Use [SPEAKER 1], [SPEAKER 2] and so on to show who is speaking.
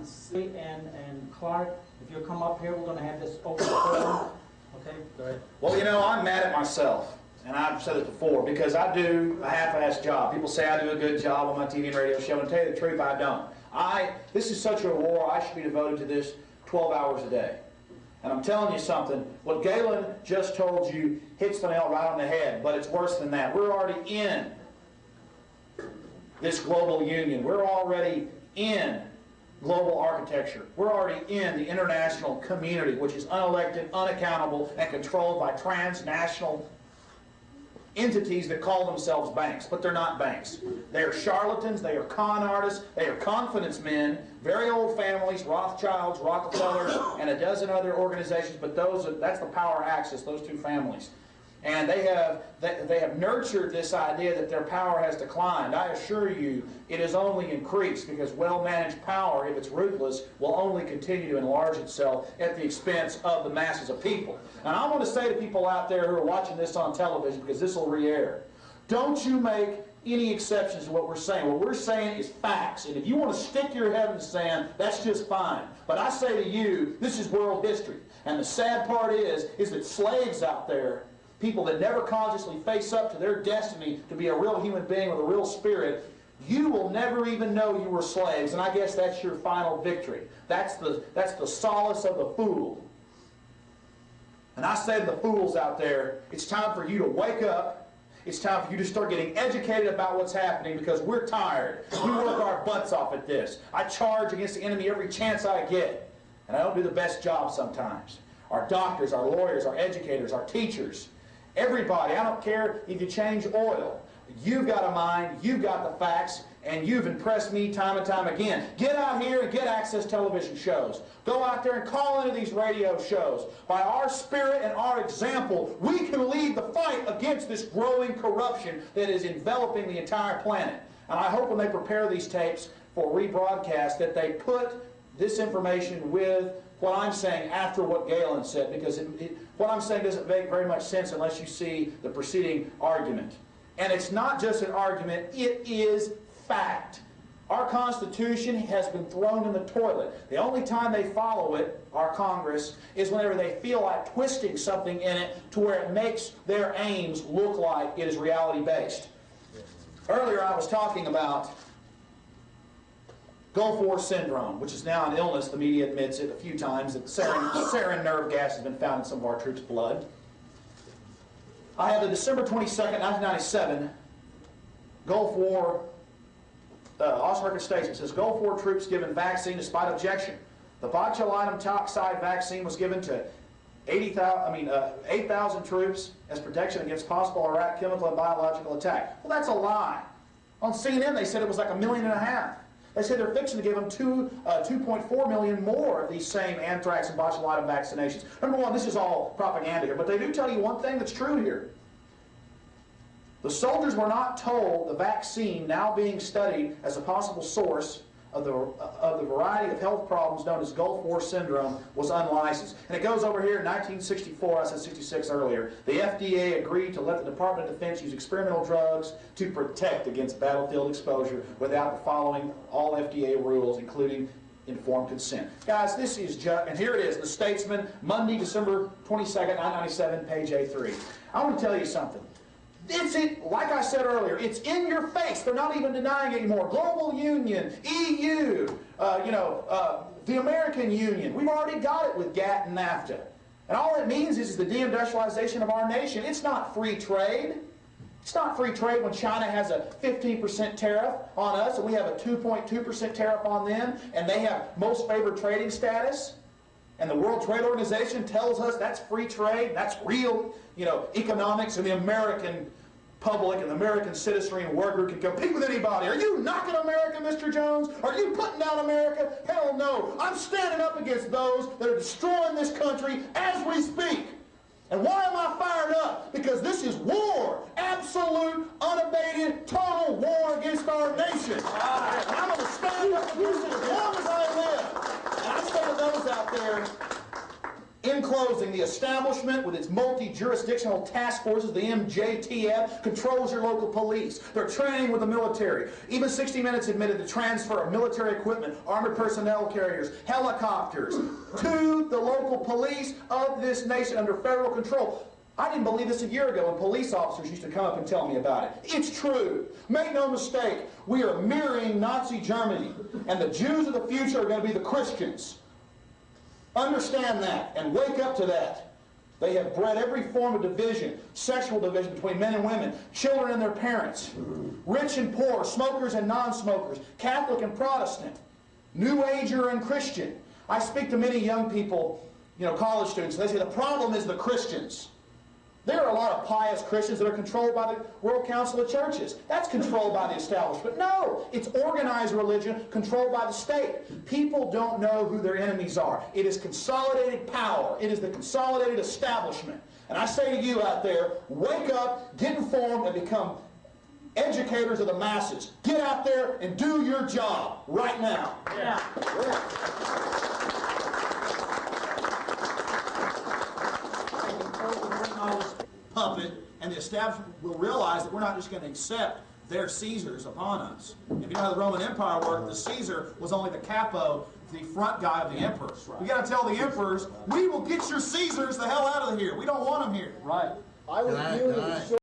[SPEAKER 1] and Slee and Clark, if you'll come up here, we're going to have this open forum. Okay, go ahead.
[SPEAKER 2] Well, you know, I'm mad at myself, and I've said it before, because I do a half-assed job. People say I do a good job on my TV and radio show, and to tell you the truth, I don't. This is such a war, I should be devoted to this 12 hours a day. And I'm telling you something, what Galen just told you hits the nail right on the head, but it's worse than that. We're already in this global union. We're already in global architecture. We're already in the international community, which is unelected, unaccountable, and controlled by transnational entities that call themselves banks, but they're not banks. They are charlatans, they are con artists, they are confidence men, very old families, Rothschilds, Rockefeller, and a dozen other organizations, but that's the power axis, those two families. And they have nurtured this idea that their power has declined. I assure you, it has only increased, because well-managed power, if it's ruthless, will only continue to enlarge itself at the expense of the masses of people. And I want to say to people out there who are watching this on television, because this will re-air, don't you make any exceptions to what we're saying. What we're saying is facts. And if you want to stick your head in the sand, that's just fine. But I say to you, this is world history. And the sad part is that slaves out there, people that never consciously face up to their destiny to be a real human being with a real spirit, you will never even know you were slaves, and I guess that's your final victory. That's the solace of the fool. And I say to the fools out there, it's time for you to wake up. It's time for you to start getting educated about what's happening, because we're tired. We work our butts off at this. I charge against the enemy every chance I get, and I don't do the best job sometimes. Our doctors, our lawyers, our educators, our teachers, everybody, I don't care if you change oil. You've got a mind, you've got the facts, and you've impressed me time and time again. Get out here and get access television shows. Go out there and call into these radio shows. By our spirit and our example, we can lead the fight against this growing corruption that is enveloping the entire planet. And I hope when they prepare these tapes for rebroadcast that they put this information with what I'm saying after what Galen said, because what I'm saying doesn't make very much sense unless you see the preceding argument. And it's not just an argument, it is fact. Our Constitution has been thrown in the toilet. The only time they follow it, our Congress, is whenever they feel like twisting something in it to where it makes their aims look like it is reality-based. Earlier I was talking about Gulf War syndrome, which is now an illness. The media admits it a few times, that sarin nerve gas has been found in some of our troops' blood. I have the December 22nd, 1997 Gulf War Austin Record Station. It says, Gulf War troops given vaccine despite objection. The botulinum toxide vaccine was given to 8,000 troops as protection against possible Iraq chemical and biological attack. Well, that's a lie. On CNN they said it was like 1.5 million. They said they're fixing to give them 2.4 million more of these same anthrax and botulinum vaccinations. Number one, this is all propaganda here, but they do tell you one thing that's true here. The soldiers were not told the vaccine now being studied as a possible source of the variety of health problems known as Gulf War syndrome was unlicensed. And it goes over here in 1964, I said 66 earlier, the FDA agreed to let the Department of Defense use experimental drugs to protect against battlefield exposure without following all FDA rules, including informed consent. Guys, this is just, and here it is, The Statesman, Monday, December 22nd, 1997, page A3. I want to tell you something. Like I said earlier, it's in your face. They're not even denying it anymore. Global Union, EU, the American Union. We've already got it with GATT and NAFTA. And all it means is the deindustrialization of our nation. It's not free trade. It's not free trade when China has a 15% tariff on us and we have a 2.2% tariff on them, and they have most favored trading status. And the World Trade Organization tells us that's free trade, that's real, economics, and the American public and the American citizenry and worker can compete with anybody. Are you knocking America, Mr. Jones? Are you putting down America? Hell no. I'm standing up against those that are destroying this country as we speak. And why am I fired up? Because this is war. Absolute, unabated, total war against our nation. And I'm going to stand up against it as long as I live. And I say to those out there, In closing, the establishment with its multi-jurisdictional task forces, the MJTF, controls your local police. They're training with the military. Even 60 Minutes admitted the transfer of military equipment, armored personnel carriers, helicopters, to the local police of this nation under federal control. I didn't believe this a year ago when police officers used to come up and tell me about it. It's true. Make no mistake, we are mirroring Nazi Germany, and the Jews of the future are going to be the Christians. Understand that and wake up to that. They have bred every form of division, sexual division between men and women, children and their parents, rich and poor, smokers and non-smokers, Catholic and Protestant, New Ager and Christian. I speak to many young people, college students, and they say the problem is the Christians. There are a lot of pious Christians that are controlled by the World Council of Churches. That's controlled by the establishment. No, it's organized religion controlled by the state. People don't know who their enemies are. It is consolidated power. It is the consolidated establishment. And I say to you out there, wake up, get informed, and become educators of the masses. Get out there and do your job right now.
[SPEAKER 1] Yeah.
[SPEAKER 2] Puppet, and the establishment will realize that we're not just going to accept their Caesars upon us. If you know how the Roman Empire worked, the Caesar was only the capo, the front guy of the emperor. We got to tell the emperors, we will get your Caesars the hell out of here. We don't want them here.
[SPEAKER 1] Right.
[SPEAKER 3] I was viewing